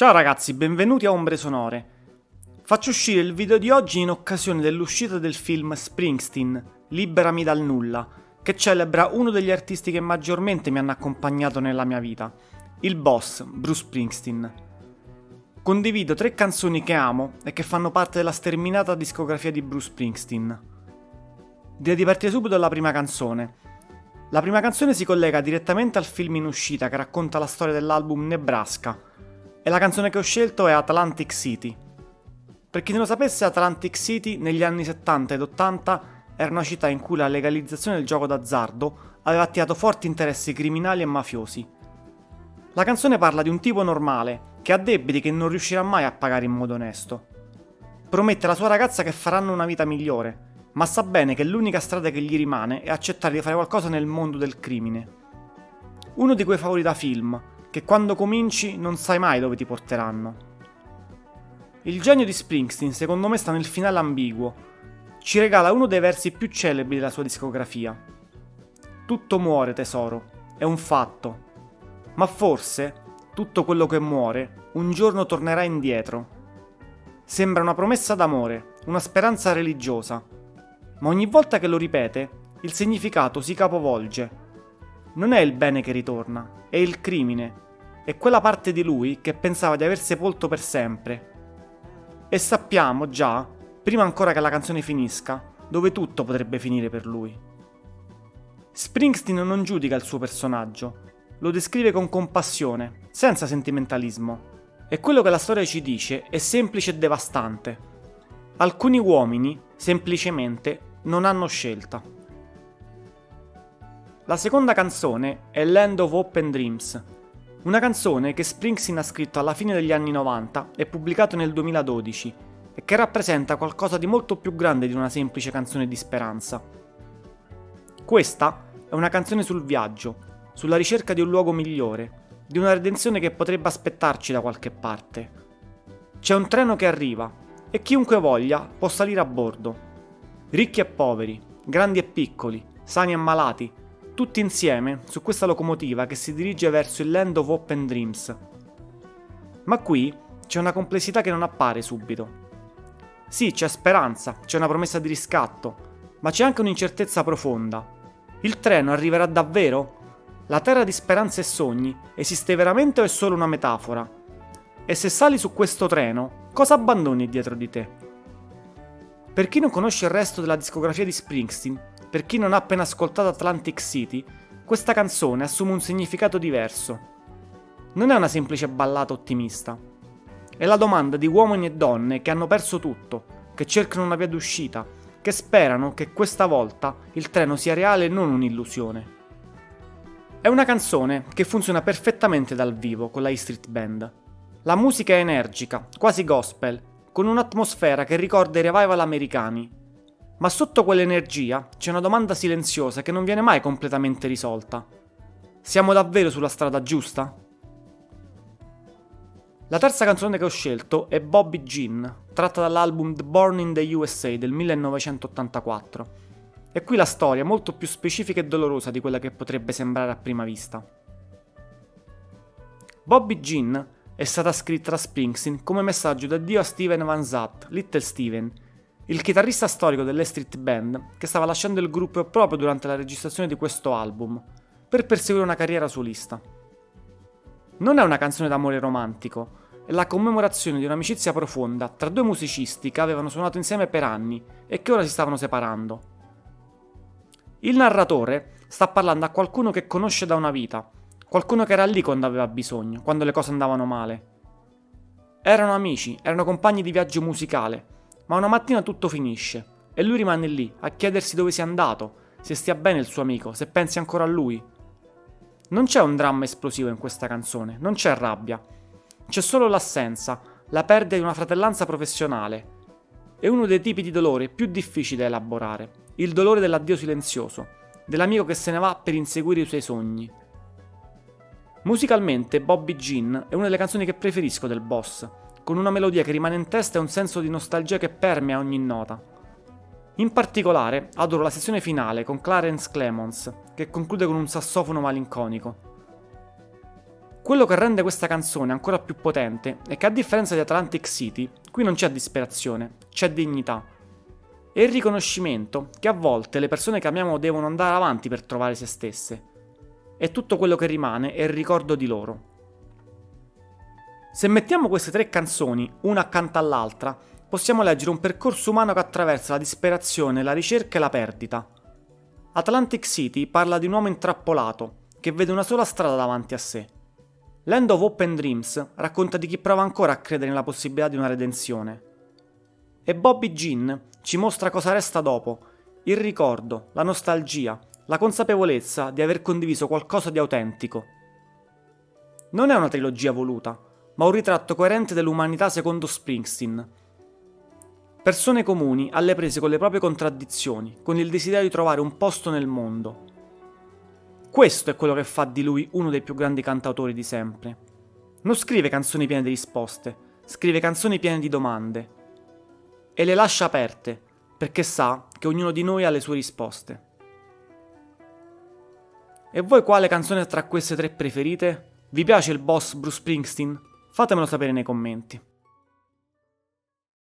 Ciao ragazzi, benvenuti a Ombre Sonore. Faccio uscire il video di oggi in occasione dell'uscita del film Springsteen, Liberami dal nulla, che celebra uno degli artisti che maggiormente mi hanno accompagnato nella mia vita, il boss, Bruce Springsteen. Condivido 3 canzoni che amo e che fanno parte della sterminata discografia di Bruce Springsteen. Direi di partire subito dalla prima canzone. La prima canzone si collega direttamente al film in uscita che racconta la storia dell'album Nebraska, e la canzone che ho scelto è Atlantic City. Per chi non lo sapesse, Atlantic City negli anni 70 ed 80 era una città in cui la legalizzazione del gioco d'azzardo aveva attirato forti interessi criminali e mafiosi. La canzone parla di un tipo normale che ha debiti che non riuscirà mai a pagare in modo onesto. Promette alla sua ragazza che faranno una vita migliore, ma sa bene che l'unica strada che gli rimane è accettare di fare qualcosa nel mondo del crimine. Uno di quei favori da film, che quando cominci non sai mai dove ti porteranno. Il genio di Springsteen secondo me sta nel finale ambiguo. Ci regala uno dei versi più celebri della sua discografia. Tutto muore, tesoro, è un fatto. Ma forse, tutto quello che muore, un giorno tornerà indietro. Sembra una promessa d'amore, una speranza religiosa. Ma ogni volta che lo ripete, il significato si capovolge. Non è il bene che ritorna, è il crimine, è quella parte di lui che pensava di aver sepolto per sempre. E sappiamo già, prima ancora che la canzone finisca, dove tutto potrebbe finire per lui. Springsteen non giudica il suo personaggio, lo descrive con compassione, senza sentimentalismo. E quello che la storia ci dice è semplice e devastante. Alcuni uomini, semplicemente, non hanno scelta. La seconda canzone è Land of Hope and Dreams, una canzone che Springsteen ha scritto alla fine degli anni 90 e pubblicato nel 2012 e che rappresenta qualcosa di molto più grande di una semplice canzone di speranza. Questa è una canzone sul viaggio, sulla ricerca di un luogo migliore, di una redenzione che potrebbe aspettarci da qualche parte. C'è un treno che arriva e chiunque voglia può salire a bordo. Ricchi e poveri, grandi e piccoli, sani e malati, tutti insieme su questa locomotiva che si dirige verso il Land of Hope and Dreams. Ma qui c'è una complessità che non appare subito. Sì, c'è speranza, c'è una promessa di riscatto, ma c'è anche un'incertezza profonda. Il treno arriverà davvero? La terra di speranza e sogni esiste veramente o è solo una metafora? E se sali su questo treno, cosa abbandoni dietro di te? Per chi non conosce il resto della discografia di Springsteen, per chi non ha appena ascoltato Atlantic City, questa canzone assume un significato diverso. Non è una semplice ballata ottimista. È la domanda di uomini e donne che hanno perso tutto, che cercano una via d'uscita, che sperano che questa volta il treno sia reale e non un'illusione. È una canzone che funziona perfettamente dal vivo con la E Street Band. La musica è energica, quasi gospel, con un'atmosfera che ricorda i revival americani. Ma sotto quell'energia c'è una domanda silenziosa che non viene mai completamente risolta. Siamo davvero sulla strada giusta? La terza canzone che ho scelto è Bobby Jean, tratta dall'album The Born in the USA del 1984. E qui la storia è molto più specifica e dolorosa di quella che potrebbe sembrare a prima vista. Bobby Jean è stata scritta da Springsteen come messaggio d'addio a Steven Van Zandt, Little Steven, il chitarrista storico delle Street Band che stava lasciando il gruppo proprio durante la registrazione di questo album, per perseguire una carriera solista. Non è una canzone d'amore romantico, è la commemorazione di un'amicizia profonda tra 2 musicisti che avevano suonato insieme per anni e che ora si stavano separando. Il narratore sta parlando a qualcuno che conosce da una vita, qualcuno che era lì quando aveva bisogno, quando le cose andavano male. Erano amici, erano compagni di viaggio musicale, ma una mattina tutto finisce e lui rimane lì a chiedersi dove sia andato, se stia bene il suo amico, se pensi ancora a lui. Non c'è un dramma esplosivo in questa canzone, non c'è rabbia. C'è solo l'assenza, la perdita di una fratellanza professionale. È uno dei tipi di dolore più difficili da elaborare, il dolore dell'addio silenzioso, dell'amico che se ne va per inseguire i suoi sogni. Musicalmente Bobby Jean è una delle canzoni che preferisco del boss, con una melodia che rimane in testa e un senso di nostalgia che permea ogni nota. In particolare adoro la sezione finale con Clarence Clemons, che conclude con un sassofono malinconico. Quello che rende questa canzone ancora più potente è che, a differenza di Atlantic City, qui non c'è disperazione, c'è dignità. E il riconoscimento che a volte le persone che amiamo devono andare avanti per trovare se stesse. E tutto quello che rimane è il ricordo di loro. Se mettiamo queste 3 canzoni, una accanto all'altra, possiamo leggere un percorso umano che attraversa la disperazione, la ricerca e la perdita. Atlantic City parla di un uomo intrappolato, che vede una sola strada davanti a sé. Land of Hope and Dreams racconta di chi prova ancora a credere nella possibilità di una redenzione. E Bobby Jean ci mostra cosa resta dopo, il ricordo, la nostalgia, la consapevolezza di aver condiviso qualcosa di autentico. Non è una trilogia voluta, ma un ritratto coerente dell'umanità secondo Springsteen. Persone comuni alle prese con le proprie contraddizioni, con il desiderio di trovare un posto nel mondo. Questo è quello che fa di lui uno dei più grandi cantautori di sempre. Non scrive canzoni piene di risposte, scrive canzoni piene di domande. E le lascia aperte, perché sa che ognuno di noi ha le sue risposte. E voi quale canzone tra queste 3 preferite? Vi piace il boss Bruce Springsteen? Fatemelo sapere nei commenti.